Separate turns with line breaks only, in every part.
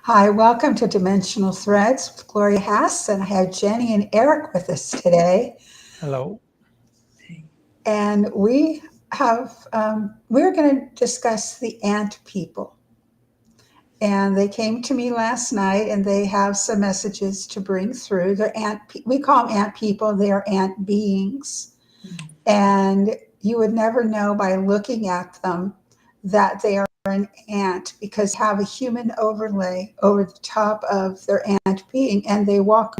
Hi, welcome to Dimensional Threads with Gloria Hass, and I have Jenny and Eric with us today.
Hello.
And we're going to discuss the ant people. And they came to me last night, and they have some messages to bring through. We call them ant people. They are ant beings, and you would never know by looking at them that they are an ant because they have a human overlay over the top of their ant being, and they walk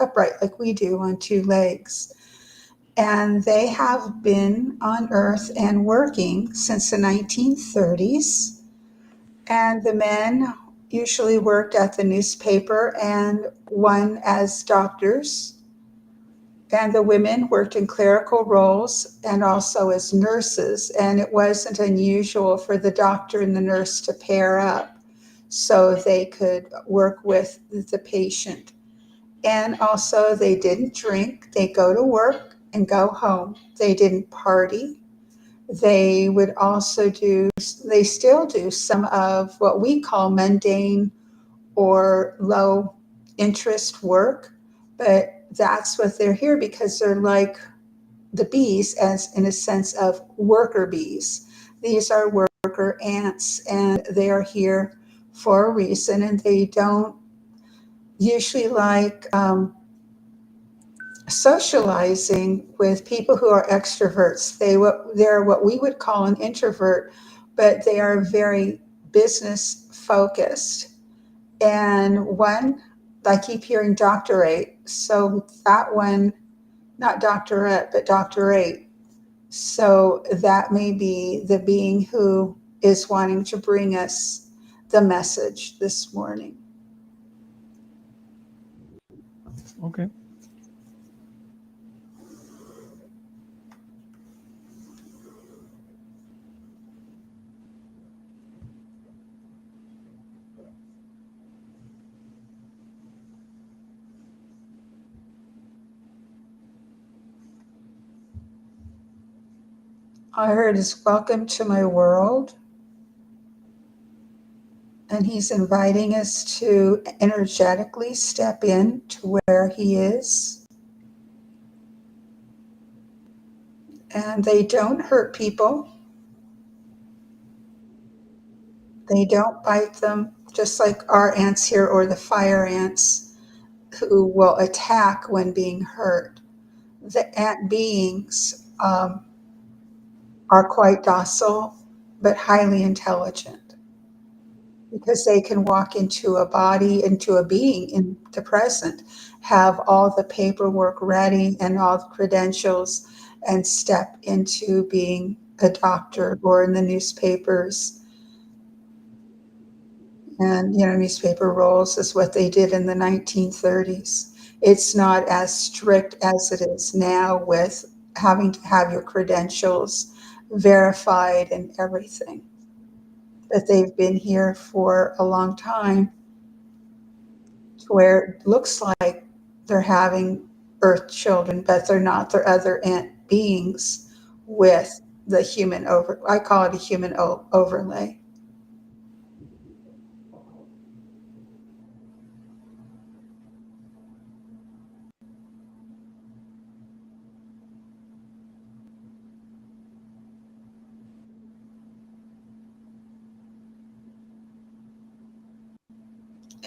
upright like we do on two legs. And they have been on Earth and working since the 1930s. And the men usually worked at the newspaper and one as doctors, and the women worked in clerical roles and also as nurses. And it wasn't unusual for the doctor and the nurse to pair up so they could work with the patient. And also, they didn't drink, they go to work and go home. They didn't party. They would also they still do some of what we call mundane or low interest work, but that's what they're here because they're like the bees, as in a sense of worker bees. These are worker ants, and they are here for a reason, and they don't usually like socializing with people who are extroverts. They're what we would call an introvert, but they are very business focused. And one, I keep hearing doctorate. So that one, not doctorate, but doctorate. So that may be the being who is wanting to bring us the message this morning.
Okay.
I heard is welcome to my world. And he's inviting us to energetically step in to where he is. And they don't hurt people. They don't bite them, just like our ants here or the fire ants who will attack when being hurt. The ant beings are quite docile, but highly intelligent because they can walk into a body, into a being in the present, have all the paperwork ready and all the credentials, and step into being a doctor or in the newspapers. And, newspaper roles is what they did in the 1930s. It's not as strict as it is now with having to have your credentials verified and everything. But they've been here for a long time to where it looks like they're having earth children, but they're not. They're other ant beings with the I call it a human overlay.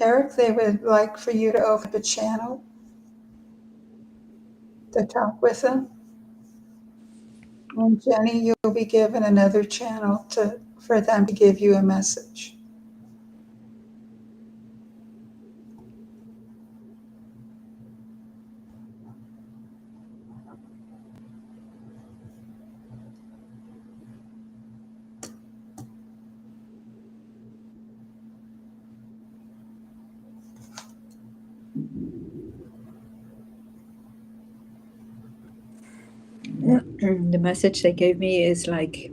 Eric, they would like for you to open up a channel to talk with them. And Jenny, you'll be given another channel for them to give you a message.
The message they gave me is like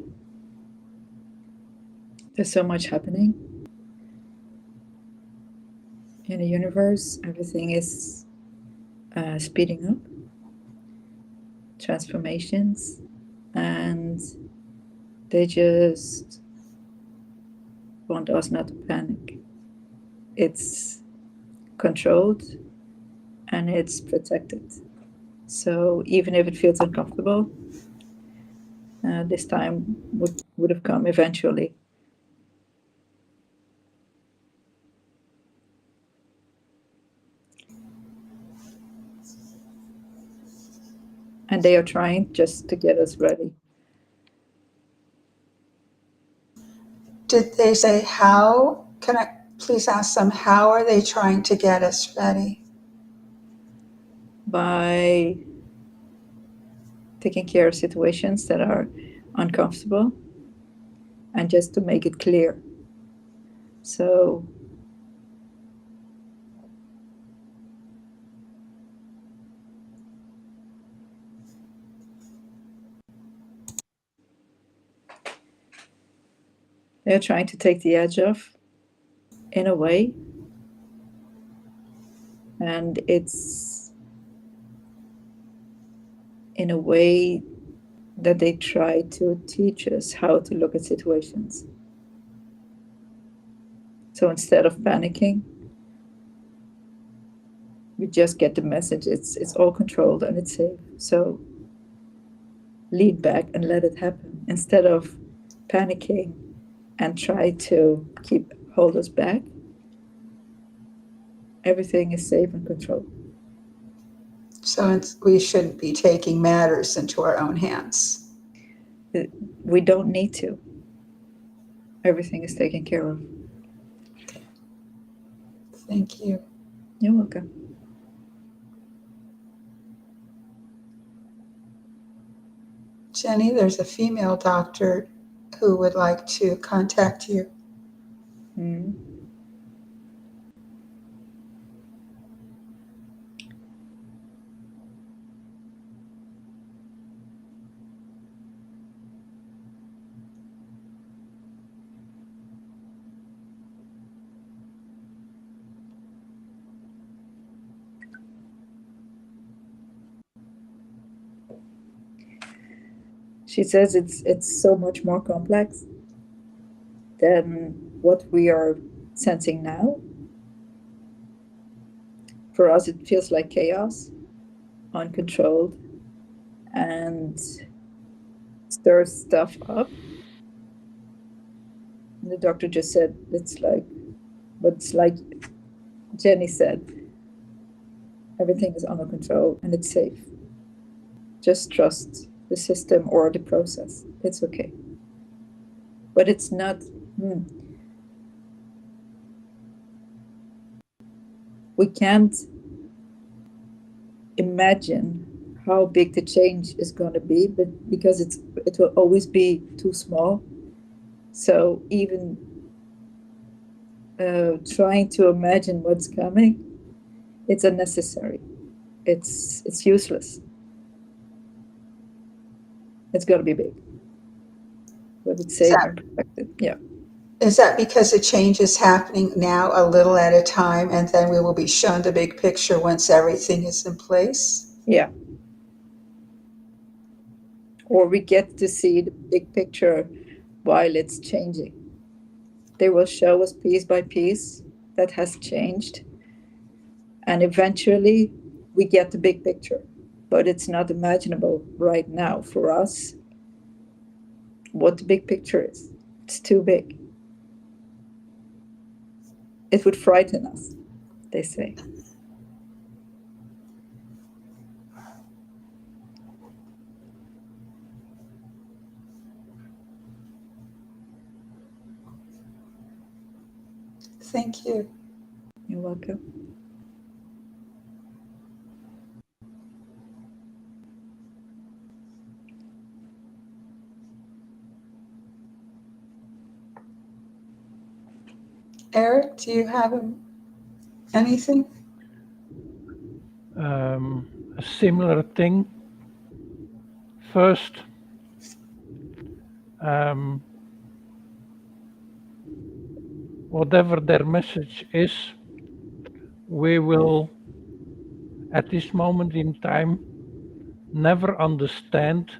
there's so much happening in the universe. Everything is speeding up, transformations, and they just want us not to panic. it's controlled and it's protected. So even if it feels uncomfortable, this time would have come eventually. And they are trying just to get us ready.
Did they say how? Can I please ask them, how are they trying to get us ready?
By taking care of situations that are uncomfortable and just to make it clear. So they're trying to take the edge off in a way. And it's in a way that they try to teach us how to look at situations. So instead of panicking, we just get the message. It's all controlled and it's safe. So lean back and let it happen instead of panicking and try to hold us back. Everything is safe and controlled.
So we shouldn't be taking matters into our own hands.
We don't need to. Everything is taken care of.
Thank you.
You're welcome.
Jenny, there's a female doctor who would like to contact you.
Mm. She says it's so much more complex than what we are sensing now. For us, it feels like chaos, uncontrolled, and stirs stuff up. And the doctor just said but it's like Jenny said, everything is under control and it's safe. Just trust the system or the process. It's okay. But it's not. We can't imagine how big the change is going to be, but because it will always be too small. So even trying to imagine what's coming, it's unnecessary. It's useless. It's got to be big, but it's safe and protected. Yeah.
Is that because the change is happening now a little at a time, and then we will be shown the big picture once everything is in place?
Yeah. Or we get to see the big picture while it's changing. They will show us piece by piece that has changed. And eventually we get the big picture. But it's not imaginable right now for us what the big picture is. It's too big. It would frighten us, they say.
Thank you.
You're welcome.
Eric, do you have anything?
A similar thing. First, whatever their message is, we will, at this moment in time, never understand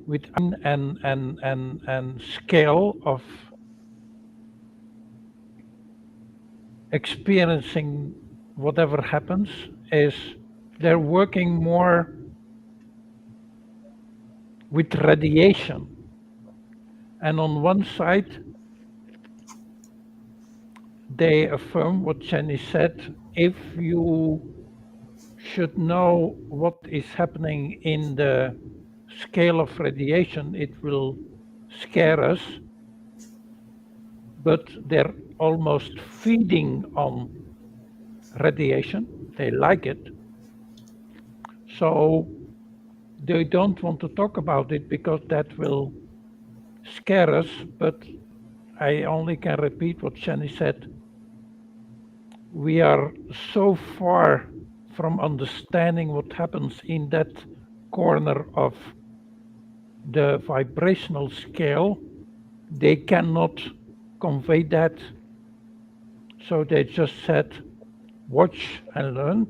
with and scale of experiencing whatever happens is they're working more with radiation. And on one side, they affirm what Jenny said, if you should know what is happening in the scale of radiation, it will scare us, but they're almost feeding on radiation. They like it. So they don't want to talk about it because that will scare us, but I only can repeat what Jenny said. We are so far from understanding what happens in that corner of the vibrational scale, they cannot convey that. So they just said, watch and learn.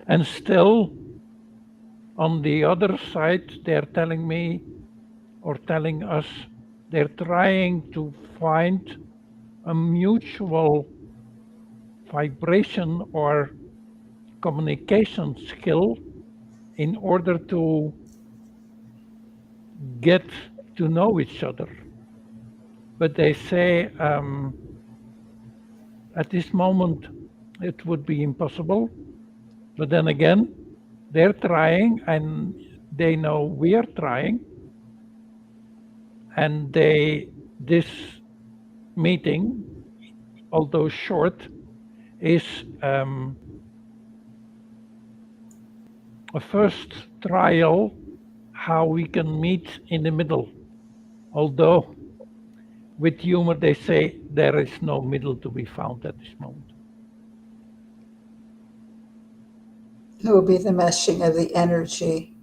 And still, on the other side, they're telling me or telling us they're trying to find a mutual vibration or communication skill in order to get to know each other. But they say at this moment it would be impossible. But then again, they're trying and they know we are trying. And this meeting, although short, is a first trial how we can meet in the middle. Although with humor they say there is no middle to be found at this moment.
It will be the meshing of the energy.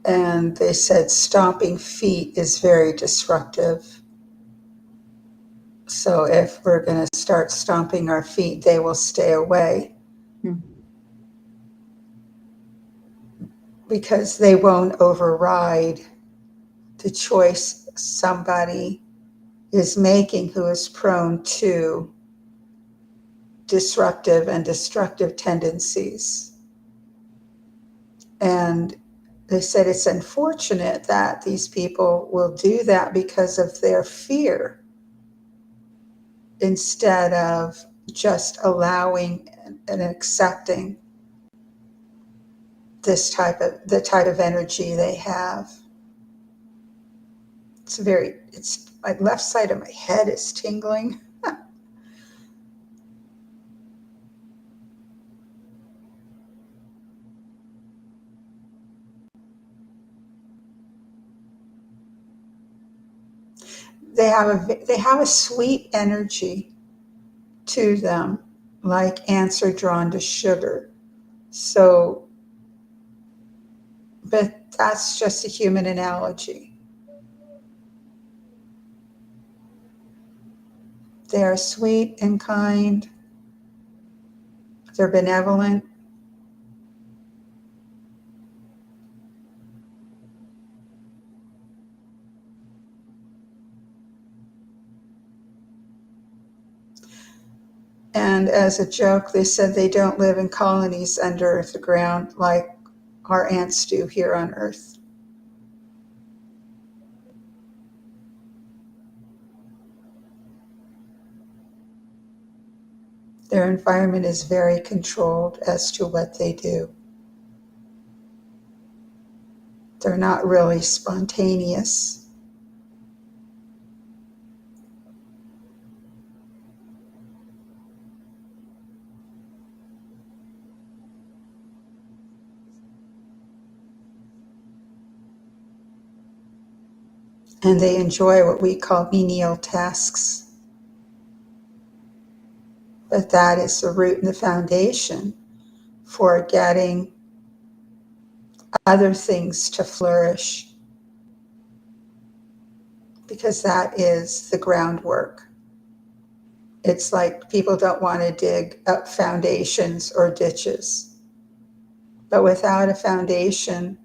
And they said stomping feet is very disruptive. So if we're going to start stomping our feet, they will stay away. Because they won't override the choice somebody is making who is prone to disruptive and destructive tendencies. And they said it's unfortunate that these people will do that because of their fear instead of just allowing and accepting the type of energy they have. It's my left side of my head is tingling. They have a sweet energy to them, like ants are drawn to sugar. So, but that's just a human analogy. They are sweet and kind. They're benevolent. And as a joke, they said they don't live in colonies under the ground like our ants do here on Earth. Their environment is very controlled as to what they do. They're not really spontaneous. And they enjoy what we call menial tasks. But that is the root and the foundation for getting other things to flourish, because that is the groundwork. It's like people don't want to dig up foundations or ditches. But without a foundation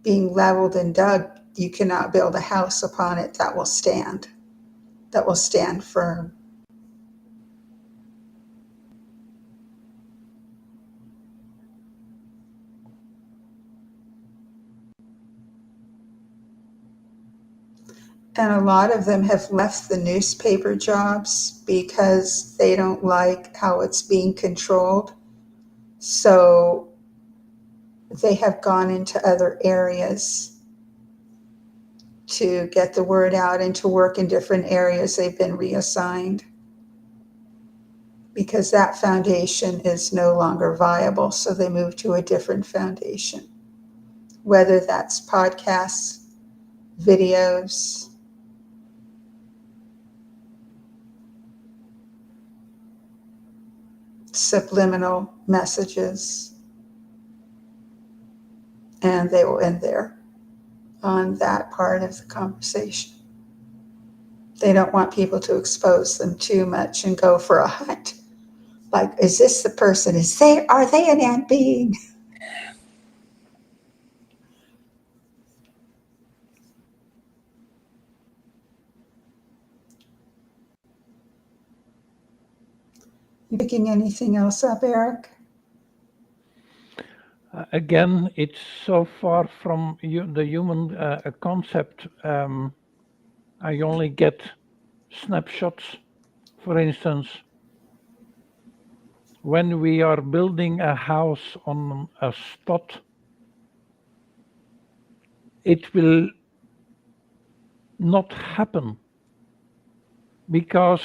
being leveled and dug, you cannot build a house upon it that will stand firm. And a lot of them have left the newspaper jobs because they don't like how it's being controlled. So they have gone into other areas to get the word out and to work in different areas they've been reassigned because that foundation is no longer viable. So they move to a different foundation, whether that's podcasts, videos, subliminal messages, and they will end there on that part of the conversation. They don't want people to expose them too much and go for a hunt. Like, is this the person? Are they an ant being? You picking anything else up, Eric?
Again, it's so far from the human concept. I only get snapshots. For instance, when we are building a house on a spot, it will not happen because,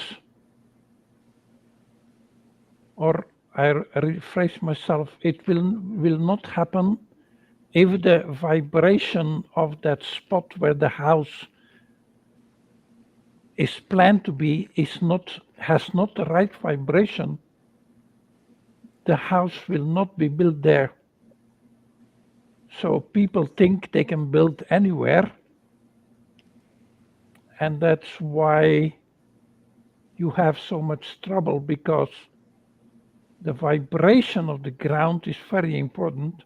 or I rephrase myself, it will not happen if the vibration of that spot where the house is planned to be has not the right vibration. The house will not be built there. So people think they can build anywhere, and that's why you have so much trouble, because the vibration of the ground is very important,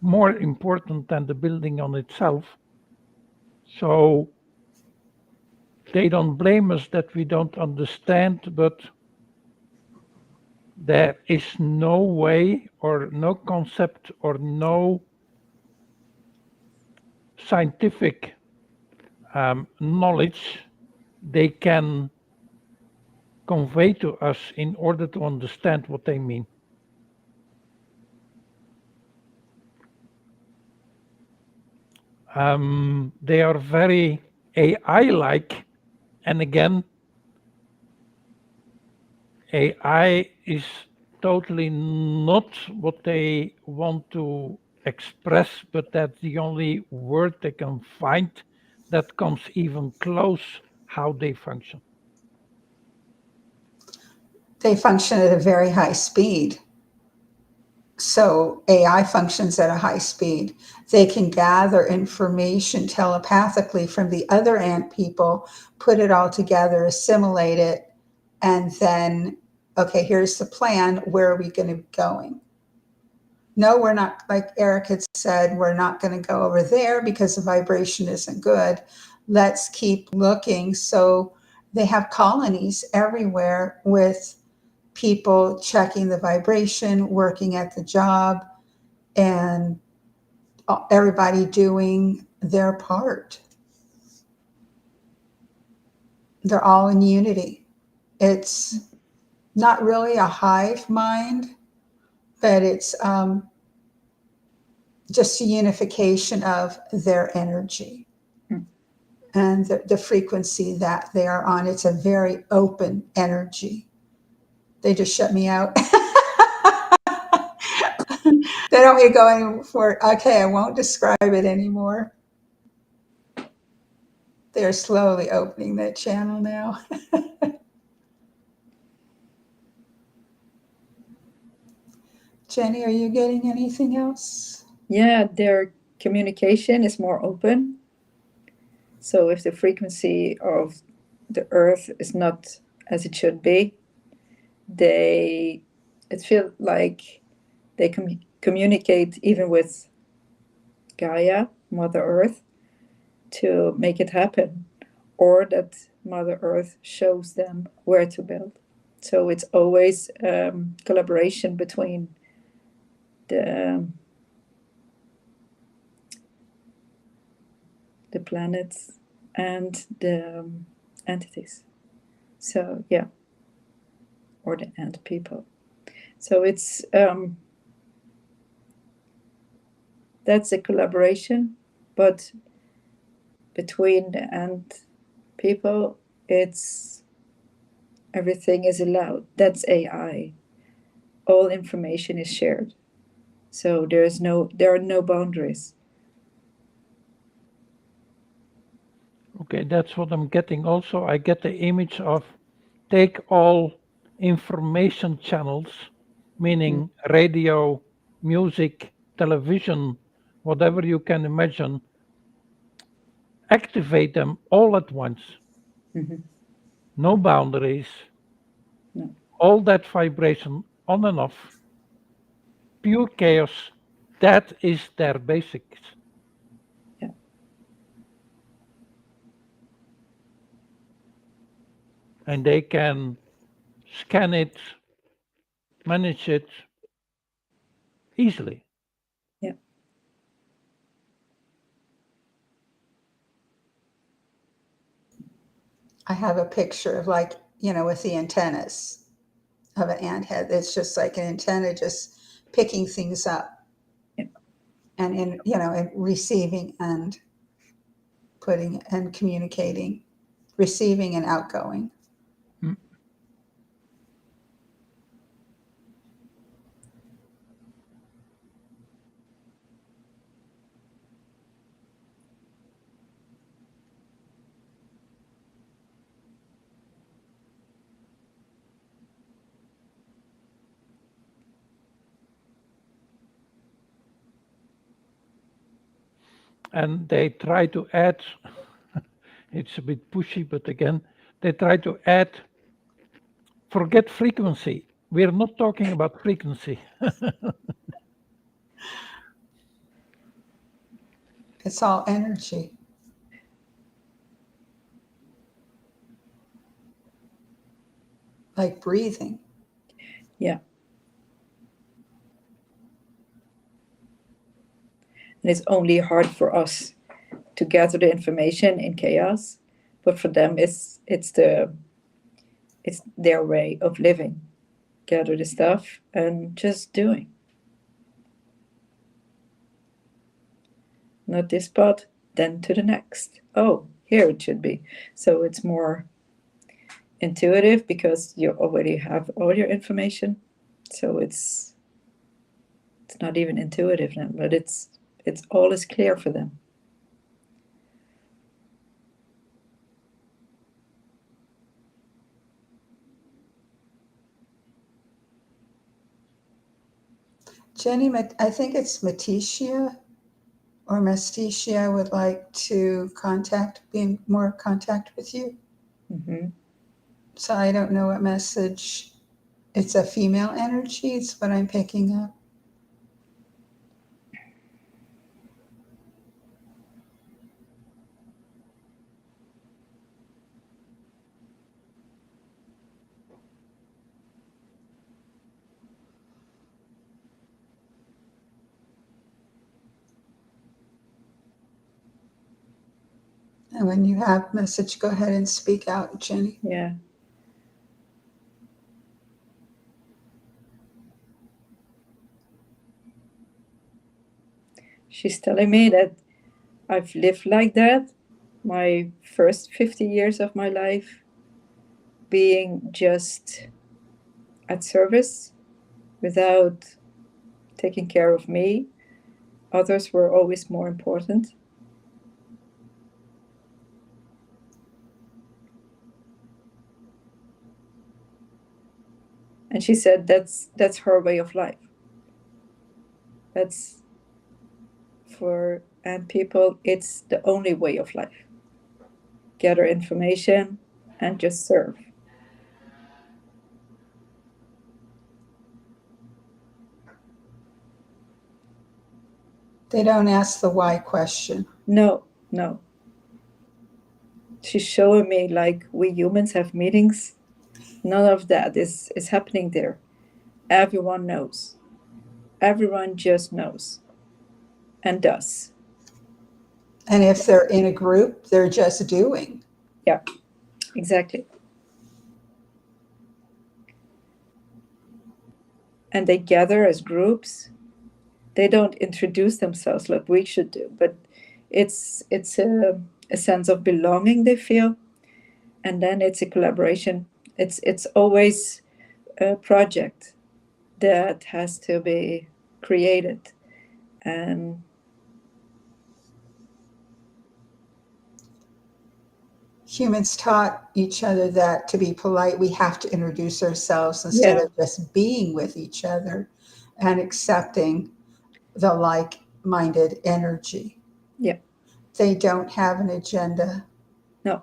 more important than the building on itself. So they don't blame us that we don't understand, but there is no way or no concept or no scientific knowledge they can convey to us in order to understand what they mean. They are very AI-like, and again, AI is totally not what they want to express, but that's the only word they can find that comes even close how they function.
They function at a very high speed. So AI functions at a high speed. They can gather information telepathically from the other ant people, put it all together, assimilate it, and then, okay, here's the plan. Where are we going to be going? No, we're not, like Eric had said, we're not going to go over there because the vibration isn't good. Let's keep looking. So they have colonies everywhere with people checking the vibration, working at the job, and everybody doing their part. They're all in unity. It's not really a hive mind, but it's just a unification of their energy and the frequency that they are on. It's a very open energy. They just shut me out. They don't want me to go any for, okay, I won't describe it anymore. They're slowly opening that channel now. Jenny, are you getting anything else?
Yeah, their communication is more open. So if the frequency of the earth is not as it should be, it feels like they communicate even with Gaia, Mother Earth, to make it happen, or that Mother Earth shows them where to build. So it's always collaboration between the planets and the entities. So yeah, or the ant people. So it's that's a collaboration, but between the ant people, it's everything is allowed. That's AI. All information is shared. So there are no boundaries.
Okay, that's what I'm getting also. I get the image of take all information channels, meaning radio, music, television, whatever you can imagine, activate them all at once.
Mhm.
No boundaries,
No.
all that vibration on and off, pure chaos. That is their basics.
Yeah.
And they can scan it, manage it easily.
Yeah.
I have a picture of, like, with the antennas of an ant head. It's just like an antenna just picking things up,
Yeah.
and and receiving and putting and communicating, receiving and outgoing.
Hmm. And they try to add, it's a bit pushy, but again, they try to add, forget frequency. We're not talking about frequency.
It's all energy. Like breathing.
Yeah. And it's only hard for us to gather the information in chaos, but for them it's their way of living. Gather the stuff and just doing. Not this spot, then to the next. Oh, here it should be. So it's more intuitive because you already have all your information. So it's not even intuitive then, but it's all is clear for them.
Jenny, I think it's Meticia or Mesticia would like to be in more contact with you.
Mm-hmm.
So I don't know what message. It's a female energy. It's what I'm picking up. And when you have message, go ahead and speak out, Jenny.
Yeah. She's telling me that I've lived like that my first 50 years of my life, being just at service without taking care of me. Others were always more important. And she said that's her way of life. That's for and people, it's the only way of life. Gather information and just serve.
They don't ask the why question.
No, no. she's showing me like we humans have meetings. None of that is happening there. Everyone knows. Everyone just knows and does.
And if they're in a group, they're just doing.
Yeah, exactly. And they gather as groups. They don't introduce themselves like we should do, but it's a sense of belonging they feel, and then it's a collaboration. It's always a project that has to be created, and
Humans taught each other that to be polite, we have to introduce ourselves instead
yeah,
of just being with each other and accepting the like minded energy.
yeah,
They don't have an agenda.
no,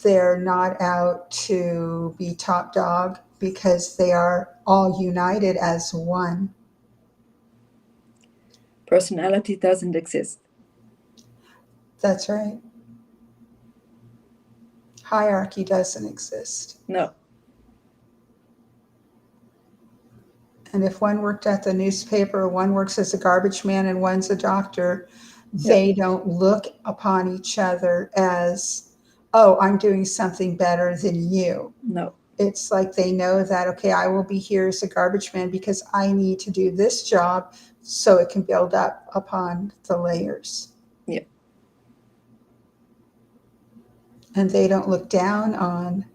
They're not out to be top dog because they are all united as one.
personality doesn't exist.
That's right. Hierarchy doesn't exist.
No,
And if one worked at the newspaper, one works as a garbage man, and one's a doctor,
yeah,
they don't look upon each other as, oh, I'm doing something better than you.
no,
It's like they know that, okay, I will be here as a garbage man because I need to do this job so it can build up upon the layers.
yeah.
And they don't look down on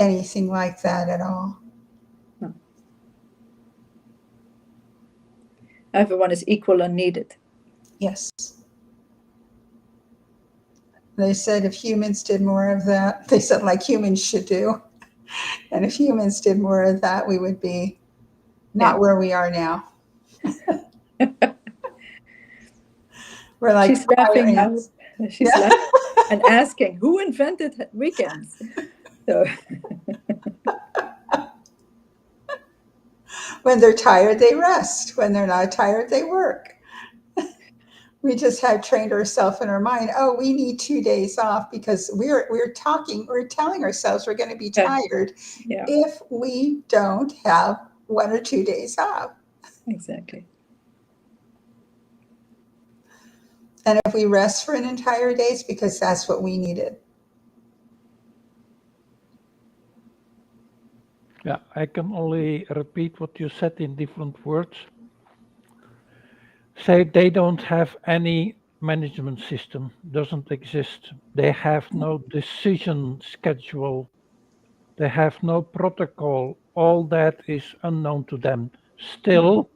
anything like that at all.
No. Everyone is equal and needed.
Yes. They said if humans did more of that, they said like humans should do. And if humans did more of that, we would be not
Yeah.
where we are now. We're like
She's laughing now.
ants.
She's
Yeah.
laughing and asking, who invented weekends? So,
When they're tired, they rest. When they're not tired, they work. We just have trained ourselves in our mind, oh, we need 2 days off because we're telling ourselves we're going to be
yeah,
tired
yeah,
if we don't have 1 or 2 days off.
exactly.
And if we rest for an entire day, it's because that's what we needed.
Yeah, I can only repeat what you said in different words. Say they don't have any management system, doesn't exist. They have no decision schedule. They have no protocol. All that is unknown to them. Still,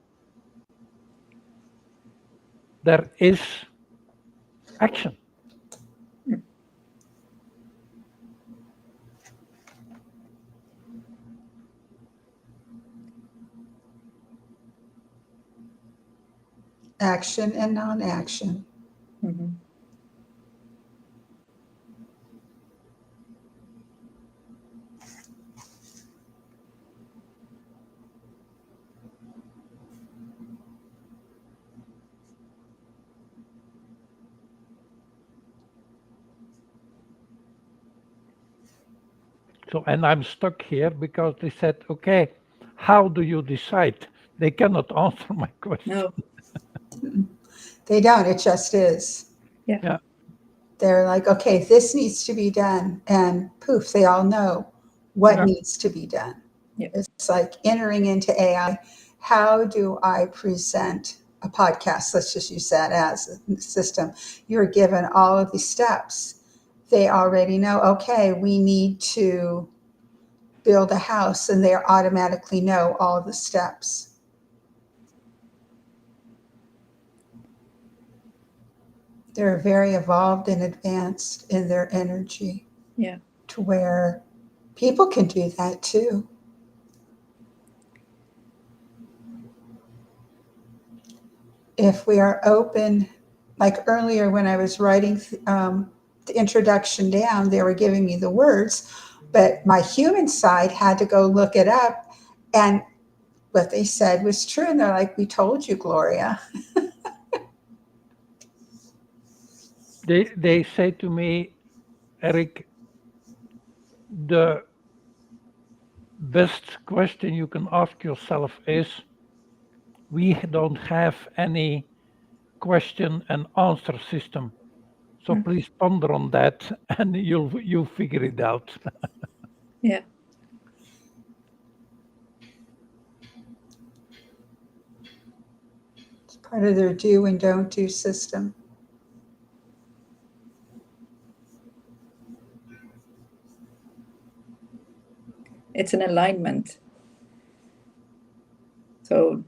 there is action.
Action and non-action.
Mhm.
So, and I'm stuck here because they said, okay, how do you decide? They cannot answer my question.
No,
They don't, it just is.
yeah,
Yeah.
They're like, okay, this needs to be done. And poof, they all know what
Yeah.
needs to be done.
yeah,
It's like entering into AI. How do I present a podcast? Let's just use that as a system. You're given all of these steps. They already know, okay, we need to build a house, and they automatically know all of the steps. They're very evolved and advanced in their energy
yeah,
to where people can do that too. If we are open, like earlier when I was writing the introduction down, they were giving me the words, but my human side had to go look it up. And what they said was true. And they're like, we told you, Gloria.
They say to me, Eric, the best question you can ask yourself is, we don't have any question and answer system. So please ponder on that and you'll figure it out.
Yeah.
It's part of their do and don't do system.
It's an alignment. So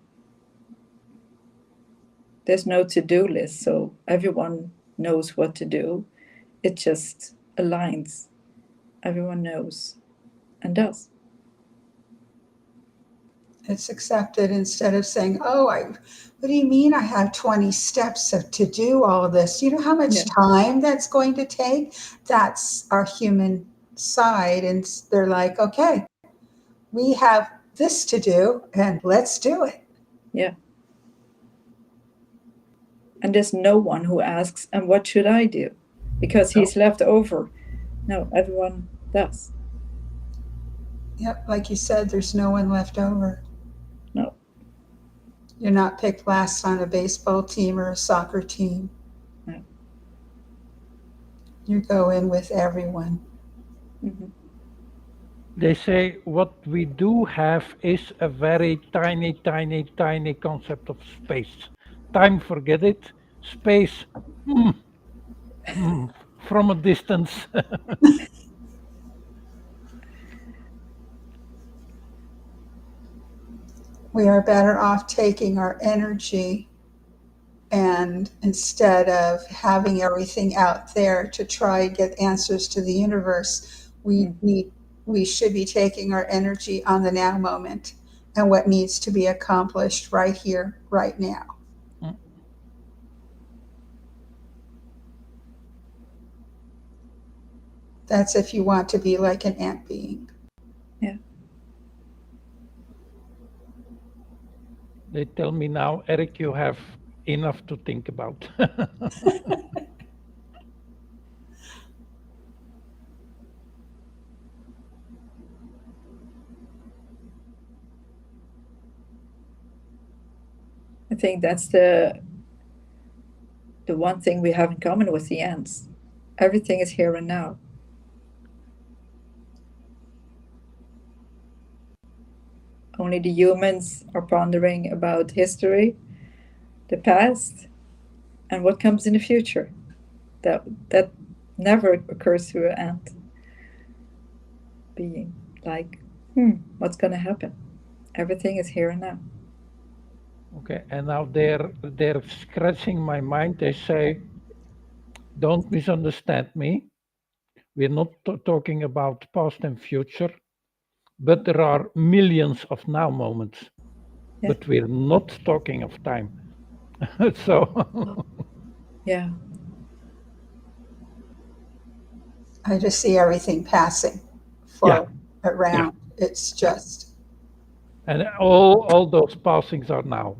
there's no to-do list, so everyone knows what to do. It just aligns. Everyone knows and does.
It's accepted instead of saying, oh, what do you mean I have 20 steps to do all of this? You know how much time that's going to take? That's our human side. And they're like, okay, we have this to do and let's do it.
Yeah. And there's no one who asks, and what should I do? Because he's left over. No, everyone does.
Yep, like you said, there's no one left over.
No.
You're not picked last on a baseball team or a soccer team.
No.
You go in with everyone.
Mm-hmm.
They say what we do have is a very tiny, tiny, tiny concept of space. Time, forget it. Space, from a distance.
We are better off taking our energy, and instead of having everything out there to try and get answers to the universe, we should be taking our energy on the now moment and what needs to be accomplished right here, right now. That's if you want to be like an ant being.
Yeah.
They tell me now, Eric, you have enough to think about.
I think that's the one thing we have in common with the ants. Everything is here and now. Only the humans are pondering about history, the past, and what comes in the future. That never occurs to an ant being. Like, what's going to happen? Everything is here and now.
Okay, and now they're scratching my mind. They say, don't misunderstand me. We're not talking about past and future, but there are millions of now moments.
Yeah.
But we're not talking of time. So
Yeah.
I just see everything passing around. It's just.
And all those passings are now.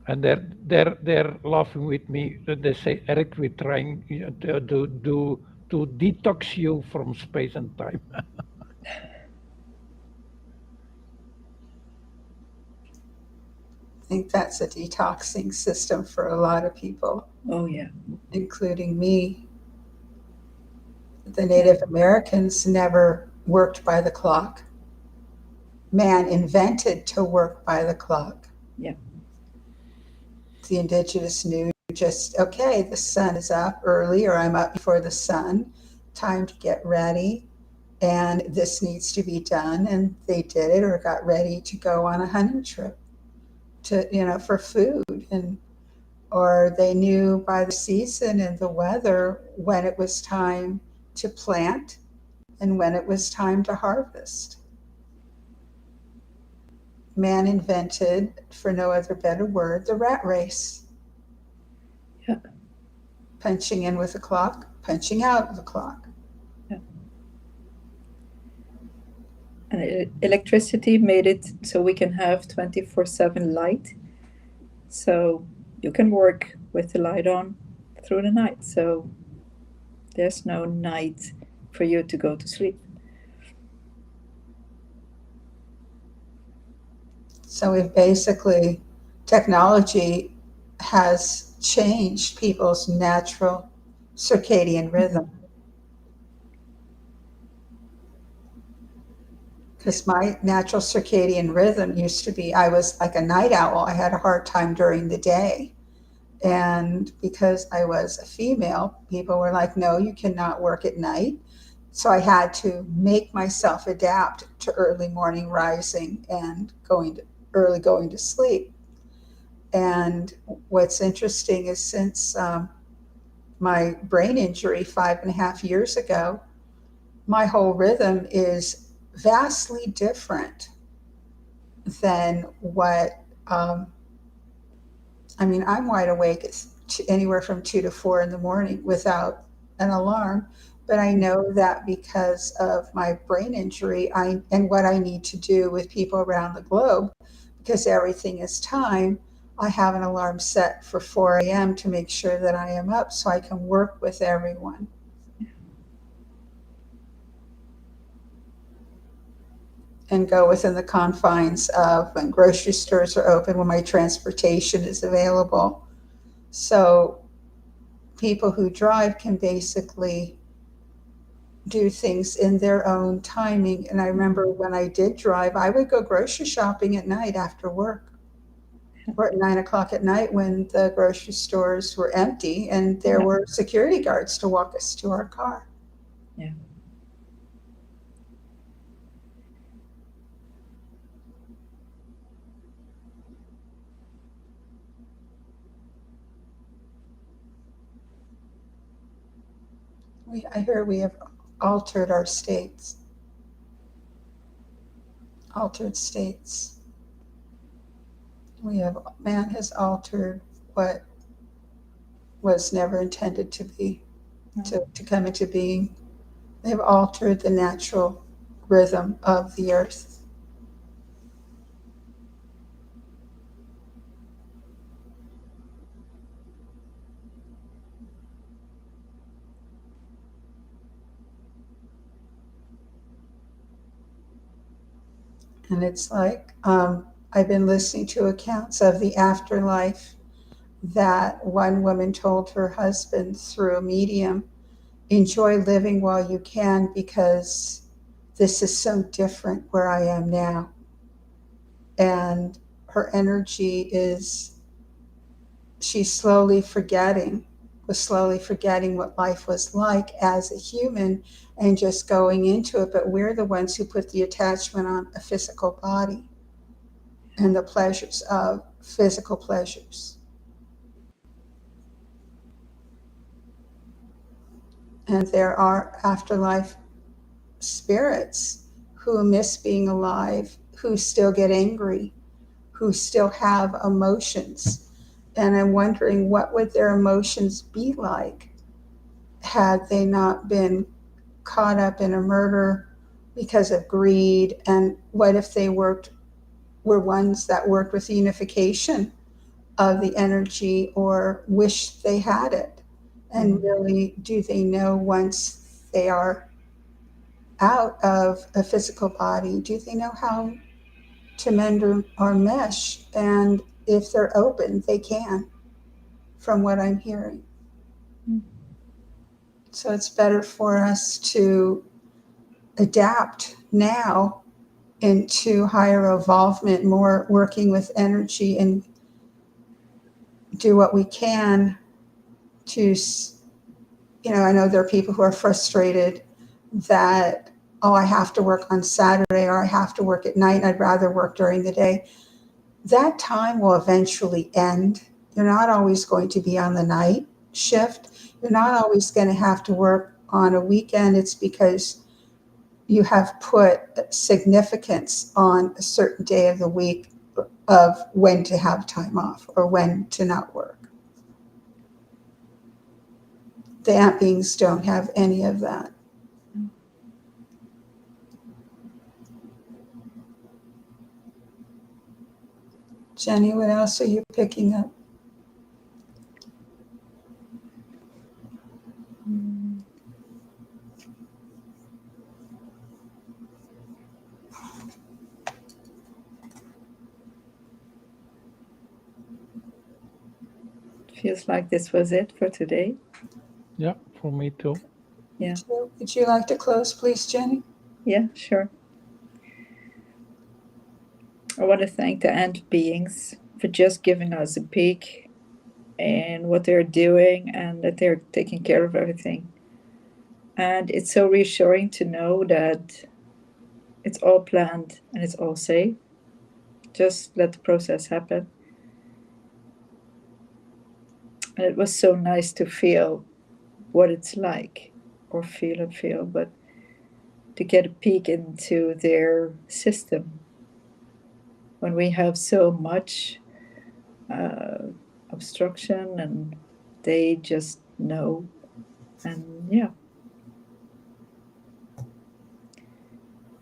And they're laughing with me. They say, Eric, we're trying to detox you from space and time.
I think that's a detoxing system for a lot of people.
Oh, yeah.
Including me. The Native Americans never worked by the clock. Man invented to work by the clock.
Yeah.
The indigenous knew just, okay, the sun is up early, or I'm up before the sun, time to get ready, and this needs to be done. And they did it, or got ready to go on a hunting trip for food. Or they knew by the season and the weather when it was time to plant and when it was time to harvest. Man invented, for no other better word, the rat race.
Yeah.
Punching in with the clock, punching out of the clock.
Yeah. And electricity made it so we can have 24/7 light. So you can work with the light on through the night. So there's no night for you to go to sleep.
So we've basically, technology has changed people's natural circadian rhythm. Because my natural circadian rhythm used to be, I was like a night owl. I had a hard time during the day. And because I was a female, people were like, no, you cannot work at night. So I had to make myself adapt to early morning rising and early going to sleep. And what's interesting is since my brain injury 5.5 years ago, my whole rhythm is vastly different than what I mean. I'm wide awake anywhere from 2 to 4 in the morning without an alarm. But I know that because of my brain injury, and what I need to do with people around the globe, because everything is time, I have an alarm set for 4 a.m. to make sure that I am up so I can work with everyone. And go within the confines of when grocery stores are open, when my transportation is available. So people who drive can basically do things in their own timing. And I remember when I did drive, I would go grocery shopping at night after work, or at 9 o'clock at night when the grocery stores were empty and there were security guards to walk us to our car.
Yeah.
I hear we have altered our states, altered states. Man has altered what was never intended to be, to come into being. They've altered the natural rhythm of the earth. And it's like, I've been listening to accounts of the afterlife that one woman told her husband through a medium, enjoy living while you can because this is so different where I am now. And her energy is, she's was slowly forgetting what life was like as a human and just going into it. But we're the ones who put the attachment on a physical body and the pleasures of physical pleasures. And there are afterlife spirits who miss being alive, who still get angry, who still have emotions. And I'm wondering what would their emotions be like had they not been caught up in a murder because of greed. And what if they were ones that worked with the unification of the energy or wish they had it? And really, do they know once they are out of a physical body, do they know how to mend or mesh? And if they're open, they can, from what I'm hearing. So it's better for us to adapt now into higher evolvement, more working with energy, and do what we can to, I know there are people who are frustrated that, oh, I have to work on Saturday or I have to work at night and I'd rather work during the day. That time will eventually end. You're not always going to be on the night shift. You're not always going to have to work on a weekend. It's because you have put significance on a certain day of the week of when to have time off or when to not work. The ant beings don't have any of that. Jenny, what else are you picking up?
Mm. Feels like this was it for today.
Yeah, for me too.
Yeah.
Would you like to close, please, Jenny?
Yeah, sure. I want to thank the ant beings for just giving us a peek in what they're doing and that they're taking care of everything. And it's so reassuring to know that it's all planned and it's all safe. Just let the process happen. And it was so nice to feel what it's like, or feel, but to get a peek into their system when we have so much obstruction and they just know. And yeah,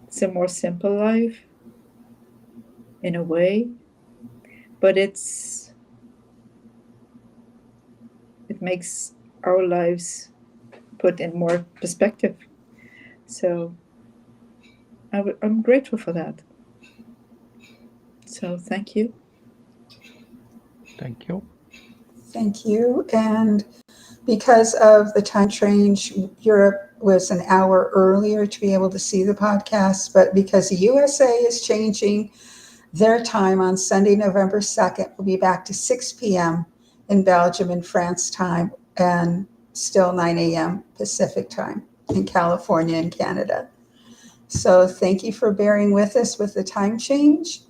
it's a more simple life in a way, but it makes our lives put in more perspective. So I'm grateful for that. So thank you.
Thank you.
Thank you. And because of the time change, Europe was an hour earlier to be able to see the podcast, but because the USA is changing their time on Sunday, November 2nd, we'll be back to 6 p.m. in Belgium and France time, and still 9 a.m. Pacific time in California and Canada. So thank you for bearing with us with the time change.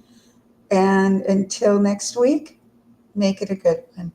And until next week, make it a good one.